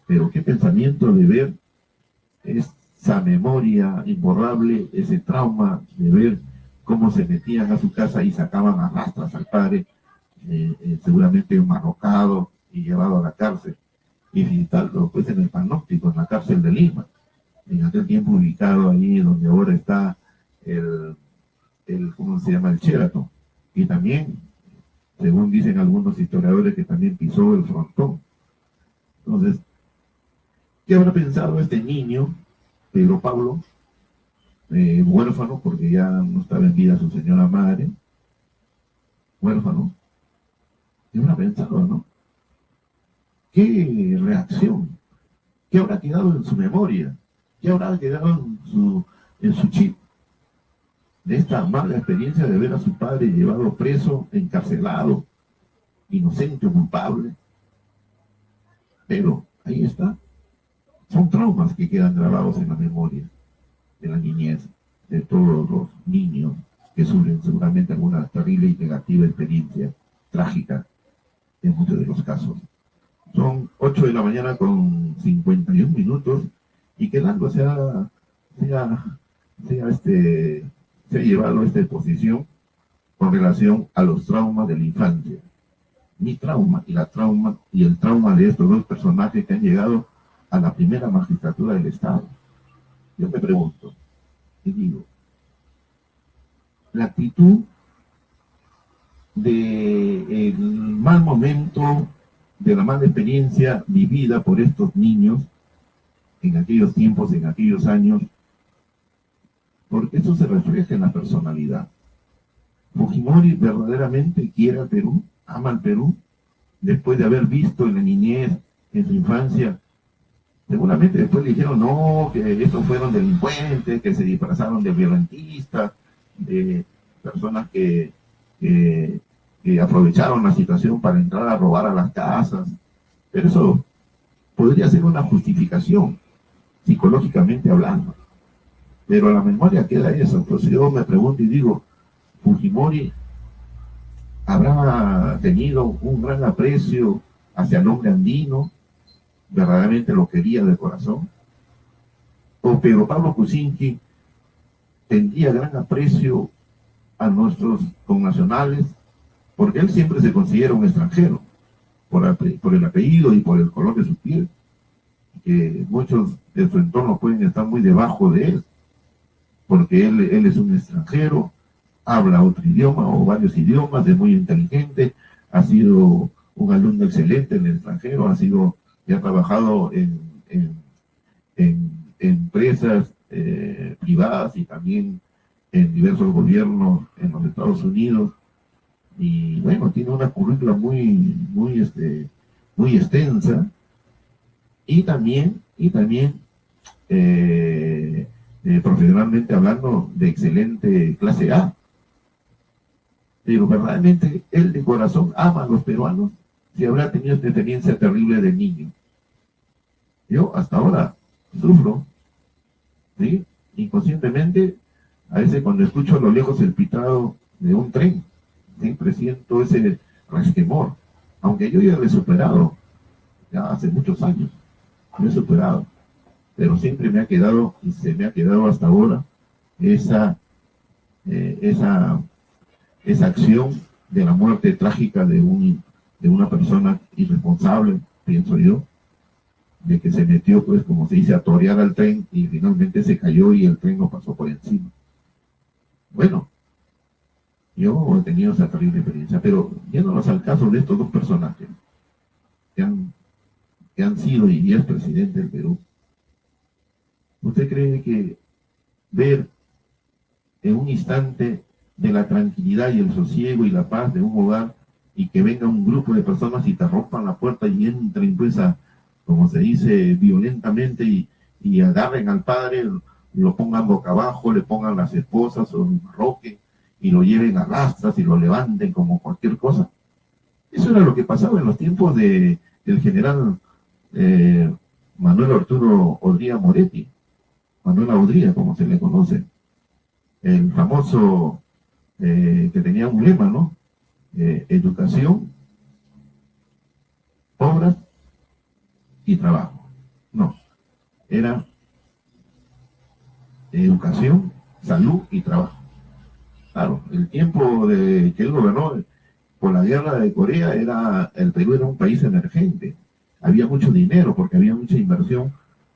Pero qué pensamiento de ver esa memoria imborrable, ese trauma de ver cómo se metían a su casa y sacaban a rastras al padre, seguramente enmarrocado y llevado a la cárcel, y visitarlo, pues, en el Panóptico, en la cárcel de Lima, en aquel tiempo ubicado allí donde ahora está ¿cómo se llama?, el Sheraton, y también, según dicen algunos historiadores, que también pisó el frontón. Entonces, ¿qué habrá pensado este niño, Pedro Pablo, huérfano, porque ya no estaba en vida su señora madre, huérfano? ¿Qué habrá pensado, no? ¿Qué reacción? ¿Qué habrá quedado en su memoria? ¿Qué habrá quedado en su chip de esta mala experiencia de ver a su padre llevado preso, encarcelado, inocente o culpable? Pero ahí está. Son traumas que quedan grabados en la memoria de la niñez, de todos los niños que sufren seguramente alguna terrible y negativa experiencia, trágica en muchos de los casos. Son 8 de la mañana con 51 minutos y que el algo se ha llevado a esta posición con relación a los traumas de la infancia. Mi trauma y el trauma de estos dos personajes que han llegado a la primera magistratura del Estado. Yo me pregunto, y digo, la actitud del mal momento, de la mala experiencia vivida por estos niños en aquellos tiempos, en aquellos años, porque eso se refleja en la personalidad. Fujimori verdaderamente quiere al Perú, ama al Perú, después de haber visto en la niñez, en su infancia. Seguramente después le dijeron, no, que estos fueron delincuentes, que se disfrazaron de violentistas, de personas que aprovecharon la situación para entrar a robar a las casas. Pero eso podría ser una justificación, psicológicamente hablando. Pero a la memoria queda eso. Entonces yo me pregunto y digo, Fujimori habrá tenido un gran aprecio hacia el hombre andino, verdaderamente lo quería de corazón, o Pedro Pablo Kuczynski tendría gran aprecio a nuestros connacionales, porque él siempre se considera un extranjero, por el apellido y por el color de su piel, que muchos de su entorno pueden estar muy debajo de él, porque él es un extranjero, habla otro idioma o varios idiomas, es muy inteligente, ha sido un alumno excelente en el extranjero, ha trabajado en empresas privadas y también en diversos gobiernos en los Estados Unidos, y bueno, tiene una currícula muy extensa, y también profesionalmente hablando, de excelente clase A. Pero verdaderamente él de corazón ama a los peruanos, si habrá tenido esta experiencia terrible de niño. Yo hasta ahora sufro, ¿sí? Inconscientemente, a veces cuando escucho a lo lejos el pitado de un tren, siempre siento ese resquemor, aunque yo ya lo he superado, ya hace muchos años, lo he superado, pero siempre me ha quedado, y se me ha quedado hasta ahora, esa acción de la muerte trágica de una persona irresponsable, pienso yo, de que se metió, pues, como se dice, a torear al tren y finalmente se cayó y el tren lo pasó por encima. Bueno, yo he tenido esa terrible experiencia, pero yéndonos al caso de estos dos personajes que han sido y es presidente del Perú, ¿usted cree que ver en un instante de la tranquilidad y el sosiego y la paz de un hogar, y que venga un grupo de personas y te rompan la puerta y entren, pues, como se dice, violentamente, y agarren al padre, lo pongan boca abajo, le pongan las esposas o un roque y lo lleven a rastras y lo levanten como cualquier cosa? Eso era lo que pasaba en los tiempos del general Manuel Arturo Odría Moretti, Manuel Odría, como se le conoce, el famoso que tenía un lema, ¿no? Educación, obras y trabajo. No, era educación, salud y trabajo. Claro, el tiempo de que él gobernó por la guerra de Corea, el Perú era un país emergente. Había mucho dinero porque había mucha inversión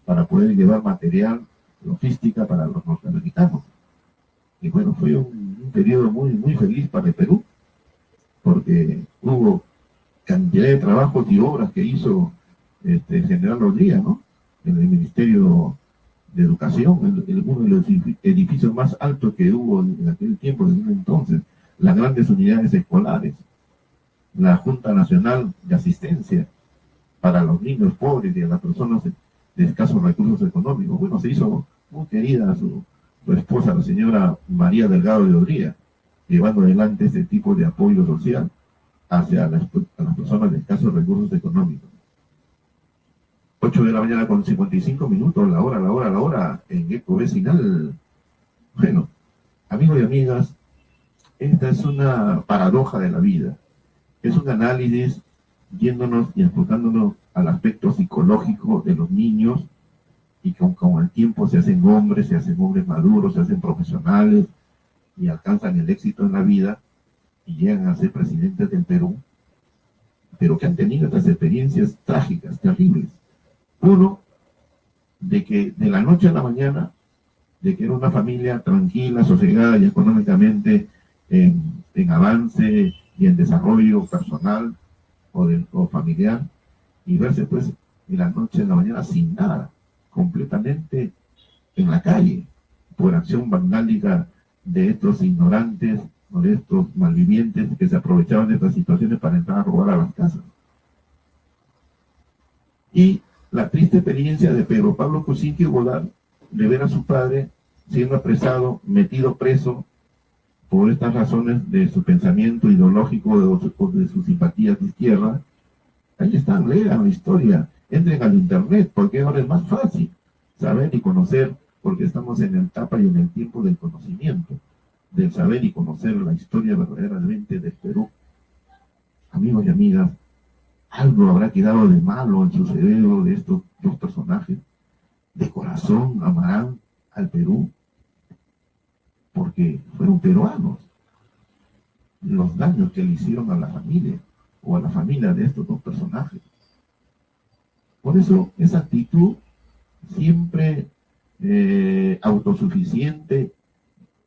para poder llevar material, logística para los norteamericanos. Y bueno, fue un periodo muy feliz para el Perú, porque hubo cantidad de trabajos y obras que hizo el general Rodríguez, ¿no? En el Ministerio de Educación, uno de los edificios más altos que hubo en aquel tiempo, en entonces, las grandes unidades escolares, la Junta Nacional de Asistencia para los niños pobres y a las personas de escasos recursos económicos. Bueno, se hizo muy querida su esposa, la señora María Delgado de Odría, llevando adelante ese tipo de apoyo social hacia las personas de escasos recursos económicos. 8 de la mañana con 55 minutos, la hora, en Eco Vecinal. Bueno, amigos y amigas, esta es una paradoja de la vida. Es un análisis yéndonos y enfocándonos al aspecto psicológico de los niños y con el tiempo se hacen hombres maduros, se hacen profesionales y alcanzan el éxito en la vida y llegan a ser presidentes del Perú, pero que han tenido estas experiencias trágicas, terribles. Uno, de que de la noche a la mañana, de que era una familia tranquila, sosegada y económicamente en avance y en desarrollo personal o familiar, y verse pues de la noche a la mañana sin nada, completamente en la calle, por acción vandálica de estos ignorantes o de estos malvivientes que se aprovechaban de estas situaciones para entrar a robar a las casas. Y la triste experiencia de Pedro Pablo Kuczynski Godard de ver a su padre siendo apresado, metido preso por estas razones de su pensamiento ideológico o de sus simpatías de izquierda. Ahí están, lean la historia, entren al internet, porque ahora es más fácil saber y conocer, porque estamos en la etapa y en el tiempo del conocimiento, del saber y conocer la historia verdaderamente del Perú. Amigos y amigas, algo habrá quedado de malo en su cerebro de estos dos personajes. De corazón amarán al Perú, porque fueron peruanos. Los daños que le hicieron a la familia, o a la familia de estos dos personajes. Por eso, esa actitud siempre autosuficiente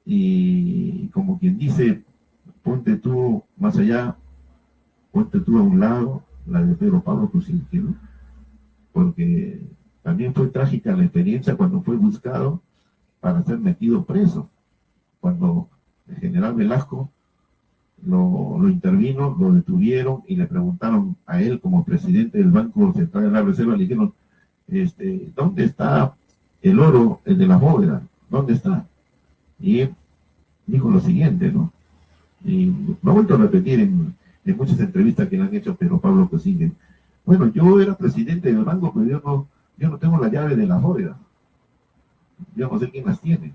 y como quien dice, ponte tú más allá, ponte tú a un lado, la de Pedro Pablo Kuczynski, ¿no? Porque también fue trágica la experiencia cuando fue buscado para ser metido preso, cuando el general Velasco lo intervino, lo detuvieron y le preguntaron a él como presidente del Banco Central de la Reserva, le dijeron, ¿dónde está el oro, el de la bóveda? ¿Dónde está? Y él dijo lo siguiente, ¿no? Y lo ha vuelto a repetir en muchas entrevistas que le han hecho a Pedro Pablo Kuczynski. Bueno, yo era presidente del banco, pero yo no tengo la llave de la bóveda. Yo no sé quién las tiene.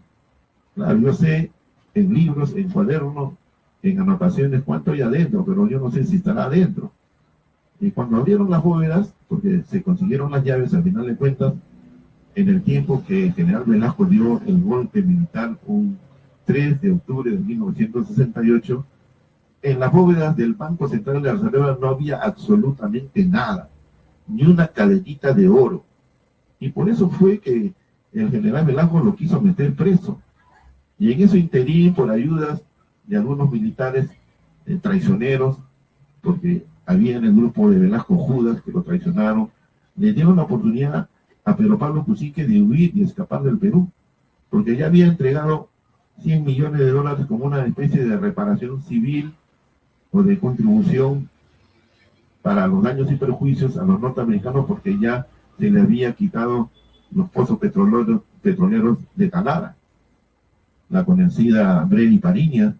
Claro, yo sé en libros, en cuadernos, en anotaciones cuánto hay adentro, pero yo no sé si estará adentro. Y cuando abrieron las bóvedas, porque se consiguieron las llaves, al final de cuentas, en el tiempo que el general Velasco dio el golpe militar un 3 de octubre de 1968, en las bóvedas del Banco Central de la Reserva no había absolutamente nada, ni una cadenita de oro. Y por eso fue que el general Velasco lo quiso meter preso. Y en eso interín, por ayudas de algunos militares traicioneros, porque había en el grupo de Velasco Judas que lo traicionaron, le dieron la oportunidad a Pedro Pablo Kuczynski de huir y escapar del Perú, porque ya había entregado 100 millones de dólares como una especie de reparación civil o de contribución para los daños y perjuicios a los norteamericanos, porque ya se le había quitado los pozos petroleros de Talara, la conocida Brady Pariñas,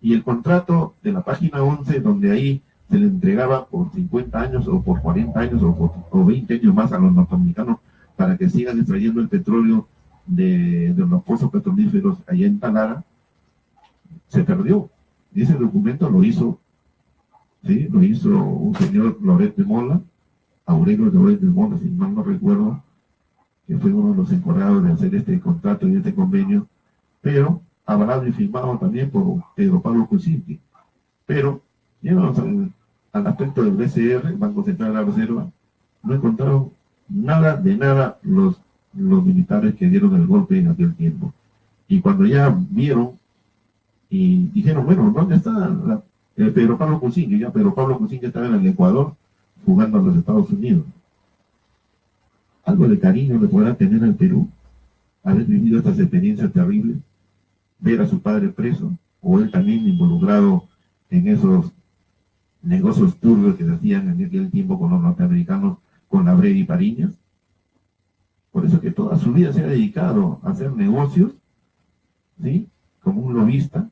y el contrato de la página 11, donde ahí se le entregaba por 50 años o por 40 años o 20 años más a los norteamericanos para que sigan extrayendo el petróleo de los pozos petrolíferos allá en Talara, se perdió. Y ese documento lo hizo un señor Loret de Mola, Aurelio Loret de Mola, si mal no recuerdo, que fue uno de los encargados de hacer este contrato y este convenio, pero avalado y firmado también por Pedro Pablo Kuczynski. Pero, llegamos al aspecto del BCR, Banco Central de la Reserva, no encontraron nada de nada los militares que dieron el golpe en aquel tiempo. Y cuando ya vieron y dijeron, bueno, ¿dónde está Pedro Pablo Kuczynski? Ya Pedro Pablo Kuczynski estaba en el Ecuador jugando a los Estados Unidos. Algo de cariño le podrá tener al Perú, haber vivido estas experiencias terribles, ver a su padre preso, o él también involucrado en esos negocios turbios que se hacían en aquel tiempo con los norteamericanos, con la Brady Pariñas. Por eso que toda su vida se ha dedicado a hacer negocios, ¿sí? Como un lobista,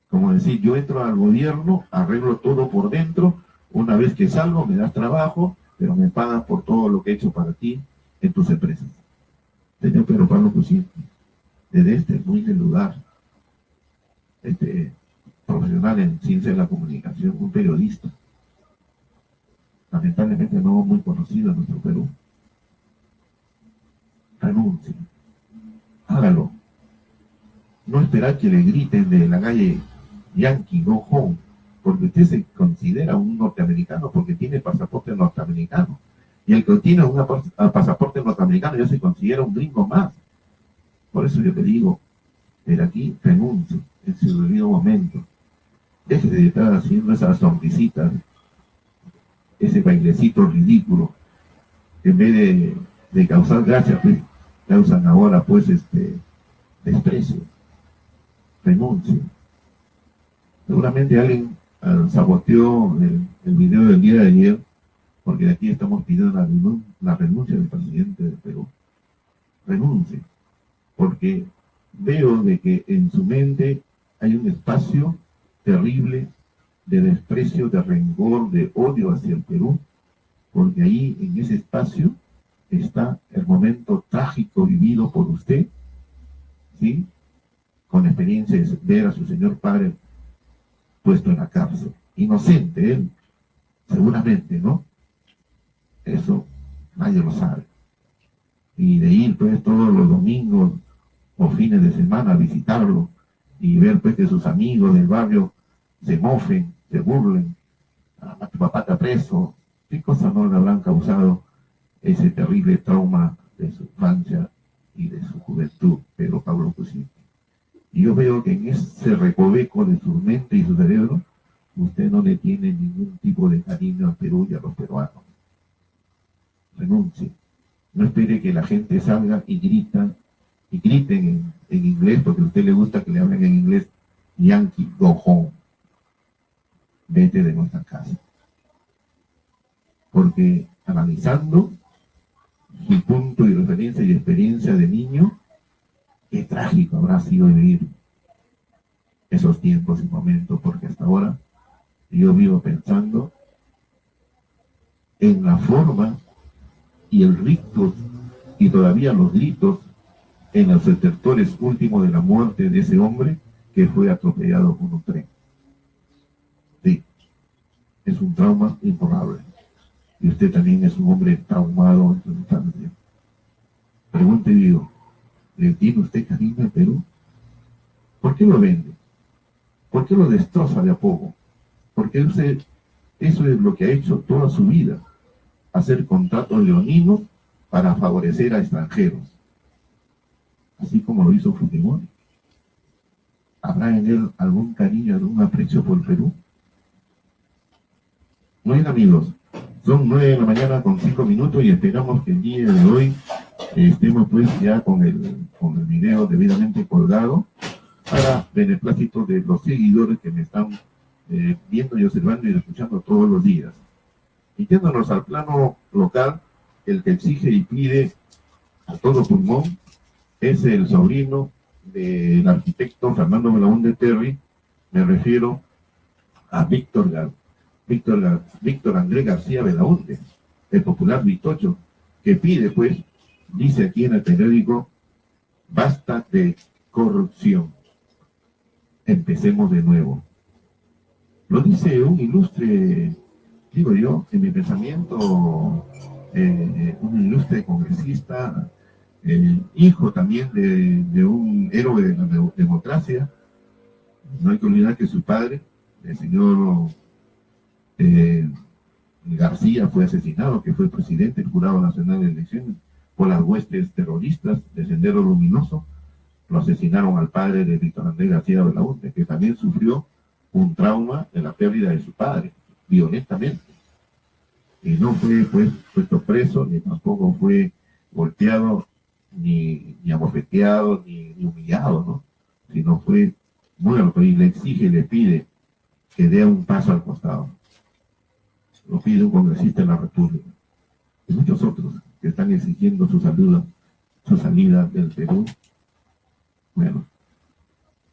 como decir, yo entro al gobierno, arreglo todo por dentro, una vez que salgo me das trabajo, pero me pagas por todo lo que he hecho para ti en tus empresas. Señor Pedro Pablo Kuczynski, desde este humilde lugar, profesional en ciencia de la comunicación, un periodista, lamentablemente no muy conocido en nuestro Perú, renuncie, hágalo. No esperar que le griten de la calle Yankee, go home, porque usted se considera un norteamericano porque tiene pasaporte norteamericano. Y el que tiene un pasaporte norteamericano ya se considera un gringo más. Por eso yo te digo, de aquí renuncie en su debido momento. Deje de estar haciendo esas sonrisitas, ese bailecito ridículo, que en vez de causar gracia, pues, causan ahora pues desprecio. Renuncie. Seguramente alguien saboteó el video del día de ayer, porque de aquí estamos pidiendo la renuncia del presidente del Perú. Renuncie, porque veo de que en su mente hay un espacio terrible de desprecio, de rencor, de odio hacia el Perú, porque ahí en ese espacio está el momento trágico vivido por usted, ¿sí? Con experiencia de ver a su señor padre puesto en la cárcel. Inocente él, seguramente, ¿no? Eso nadie lo sabe. Y de ir pues todos los domingos o fines de semana a visitarlo y ver pues que sus amigos del barrio se mofen, se burlen, a tu papá está preso, qué cosa no le habrán causado ese terrible trauma de su infancia y de su juventud, Pedro Pablo Kuczynski. Y yo veo que en ese recoveco de su mente y su cerebro, usted no le tiene ningún tipo de cariño al Perú y a los peruanos. Renuncie. No espere que la gente salga y griten en inglés, porque a usted le gusta que le hablen en inglés, Yankee, go home. Vete de nuestra casa. Porque analizando su punto de referencia y experiencia de niño, qué trágico habrá sido vivir esos tiempos y momentos, porque hasta ahora yo vivo pensando en la forma y el rictus y todavía los gritos en los estertores últimos de la muerte de ese hombre que fue atropellado por un tren. Sí, es un trauma imborrable. Y usted también es un hombre traumado en su infancia. Pregunte y digo, ¿le tiene usted cariño al Perú? ¿Por qué lo vende? ¿Por qué lo destroza de a poco? Porque eso es lo que ha hecho toda su vida, hacer contratos leoninos para favorecer a extranjeros, así como lo hizo Fujimori. ¿Habrá en él algún cariño, algún aprecio por el Perú? Muy bien, amigos, son 9 de la mañana con 5 minutos y esperamos que el día de hoy estemos pues ya con el video debidamente colgado para beneplácito de los seguidores que me están viendo y observando y escuchando todos los días. Yéndonos al plano local, el que exige y pide a todo pulmón es el sobrino del arquitecto Fernando Belaúnde Terry. Me refiero a Víctor Andrés García Belaúnde, el popular Vitocho, que pide, pues, dice aquí en el periódico, basta de corrupción. Empecemos de nuevo. Lo dice un ilustre, digo yo, en mi pensamiento, un ilustre congresista, hijo también de un héroe de la democracia. No hay que olvidar que su padre, el señor García, fue asesinado, que fue presidente del Jurado Nacional de Elecciones por las huestes terroristas de Sendero Luminoso. Lo asesinaron al padre de Víctor Andrés García Belaúnde, que también sufrió un trauma de la pérdida de su padre, violentamente. Y no fue pues puesto preso, ni tampoco fue golpeado, ni abofeteado, ni humillado, ¿no? Sino fue muerto y le exige y le pide que dé un paso al costado. Lo pide un congresista de la República. Y muchos otros que están exigiendo su salida del Perú. Bueno,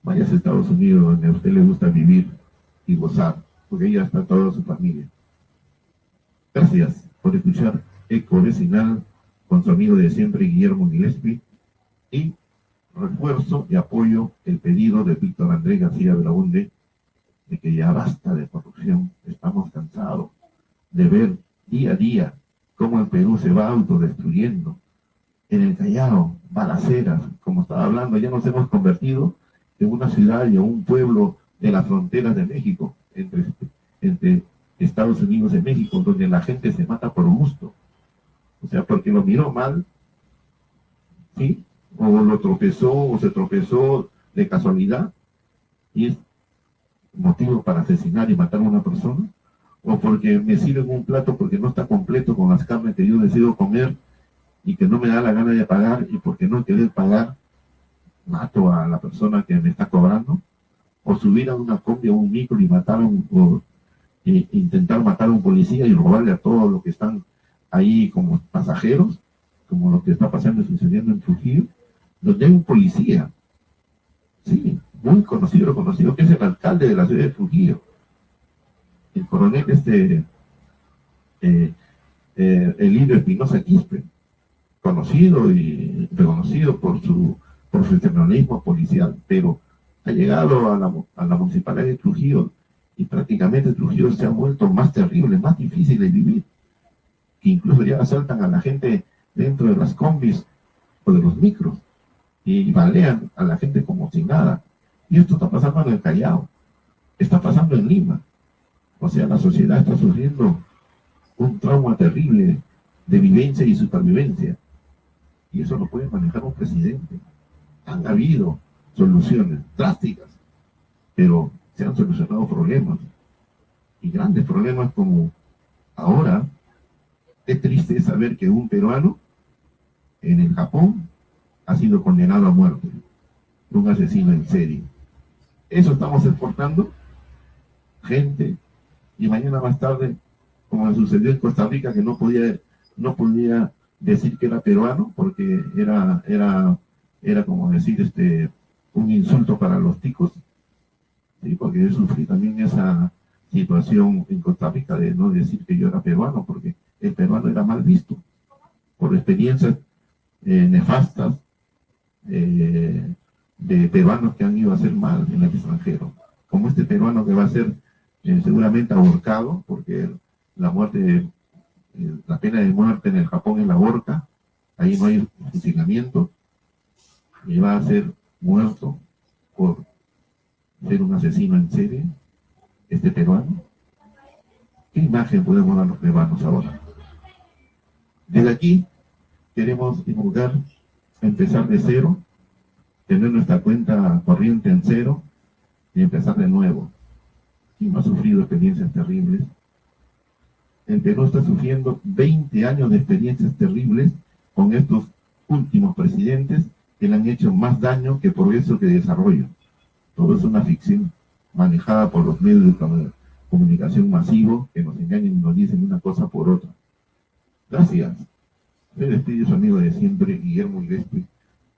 váyase a Estados Unidos, donde a usted le gusta vivir y gozar, porque ahí está toda su familia. Gracias por escuchar Eco Vecinal con su amigo de siempre, Guillermo Gillespie, y refuerzo y apoyo el pedido de Víctor Andrés García Belaúnde de que ya basta de corrupción. Estamos cansados de ver día a día cómo el Perú se va autodestruyendo En el Callao, balaceras, como estaba hablando, ya nos hemos convertido en una ciudad y en un pueblo de las fronteras de México, entre Estados Unidos y México, donde la gente se mata por gusto. O sea, porque lo miró mal, ¿sí? O lo tropezó, o se tropezó de casualidad, y es motivo para asesinar y matar a una persona, o porque me sirven un plato porque no está completo con las carnes que yo decido comer y que no me da la gana de pagar, y porque no querer pagar, mato a la persona que me está cobrando, o subir a una combi o un micro y matar intentar matar a un policía y robarle a todos los que están ahí como pasajeros, como lo que está pasando y sucediendo en Trujillo, donde hay un policía, sí, muy conocido, que es el alcalde de la ciudad de Trujillo, el coronel Elídio Espinosa Quispe, conocido y reconocido por su profesionalismo policial, pero ha llegado a la municipalidad de Trujillo y prácticamente Trujillo se ha vuelto más terrible, más difícil de vivir, que incluso ya asaltan a la gente dentro de las combis o de los micros y balean a la gente como si nada. Y esto está pasando en el Callao, está pasando en Lima. O sea, la sociedad está sufriendo un trauma terrible de vivencia y supervivencia. Y eso lo puede manejar un presidente. Han habido soluciones drásticas, pero se han solucionado problemas. Y grandes problemas como ahora, es triste saber que un peruano en el Japón ha sido condenado a muerte, un asesino en serie. Eso estamos exportando, gente, y mañana más tarde, como sucedió en Costa Rica, que no podía decir que era peruano, porque era como decir un insulto para los ticos, ¿sí? Porque yo sufrí también esa situación en Costa Rica de no decir que yo era peruano, porque el peruano era mal visto, por experiencias nefastas de peruanos que han ido a hacer mal en el extranjero, como este peruano que va a ser seguramente ahorcado, porque la pena de muerte en el Japón es la horca, ahí no hay fusilamiento, y va a ser muerto por ser un asesino en serie, este peruano. ¿Qué imagen podemos dar los peruanos ahora? Desde aquí queremos divulgar, empezar de cero, tener nuestra cuenta corriente en cero y empezar de nuevo. ¿Quién no ha sufrido experiencias terribles? El Perú está sufriendo 20 años de experiencias terribles con estos últimos presidentes que le han hecho más daño que progreso que desarrollo. Todo es una ficción manejada por los medios de comunicación masivos que nos engañan y nos dicen una cosa por otra. Gracias. Me despido su amigo de siempre, Guillermo Gillespie,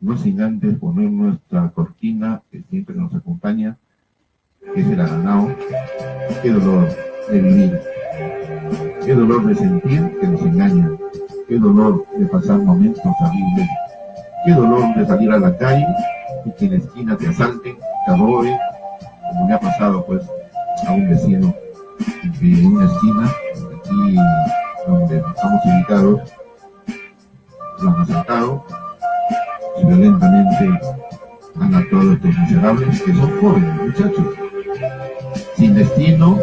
no sin antes poner nuestra cortina que siempre nos acompaña, que es el Aganao. Qué dolor de vivir, qué dolor de sentir que nos engañan, qué dolor de pasar momentos terribles, qué dolor de salir a la calle y que en la esquina te asalten, te roben, como le ha pasado pues a un vecino de una esquina, aquí donde estamos ubicados, lo han asaltado y violentamente han actuado estos miserables que son jóvenes, muchachos, sin destino,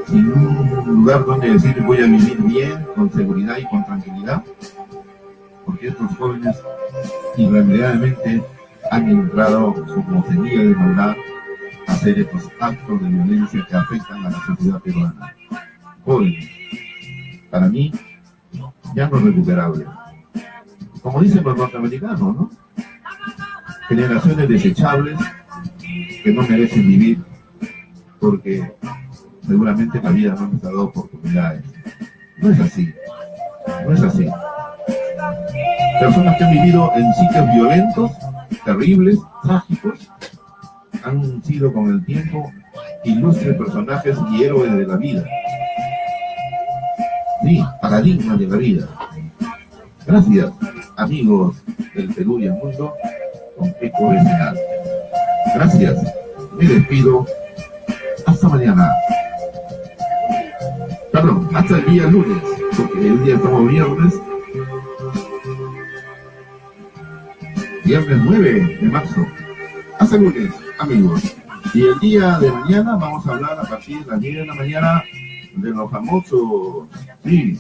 sin un lugar donde decir voy a vivir bien, con seguridad y con tranquilidad, porque estos jóvenes irremediablemente han entrado como semilla de maldad a hacer estos actos de violencia que afectan a la sociedad peruana. Jóvenes, para mí, ya no recuperable. Como dicen los norteamericanos, ¿no? Generaciones desechables que no merecen vivir porque seguramente la vida no les ha dado oportunidades. No es así, no es así. Personas que han vivido en sitios violentos, terribles, trágicos, han sido con el tiempo ilustres personajes y héroes de la vida. Sí, paradigmas de la vida. Gracias, amigos del Perú y el mundo, con Eco Vecinal. Gracias, me despido. Hasta mañana. Perdón, hasta el día lunes, porque el día estamos viernes. viernes 9 de marzo. Hasta el lunes, amigos. Y el día de mañana vamos a hablar a partir de las 10 de la mañana de los famosos, sí,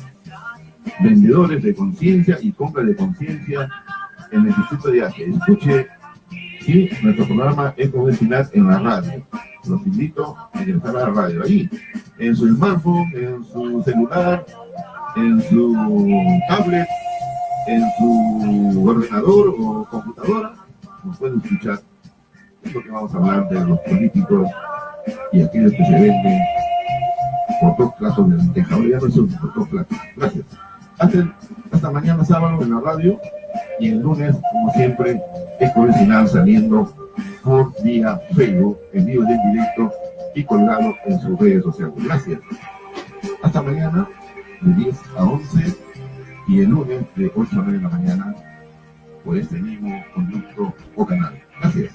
vendedores de conciencia y compra de conciencia en el Distrito de Arte. Escuche, sí, nuestro programa es convencional en la radio. Los invito a ingresar a la radio. Ahí, en su smartphone, en su celular, en su tablet, en su ordenador o computadora, nos pueden escuchar. Es lo que vamos a hablar de los políticos y aquellos que se venden por 2 platos de lenteja. Ahora ya no son por 2 platos. Gracias. Hasta mañana sábado en la radio y el lunes, como siempre, Eco Vecinal saliendo por vía Facebook, en vivo y en directo y colgado en sus redes sociales. Gracias. Hasta mañana de 10 a 11 y el lunes de 8 a 9 de la mañana por este mismo conducto o canal. Gracias.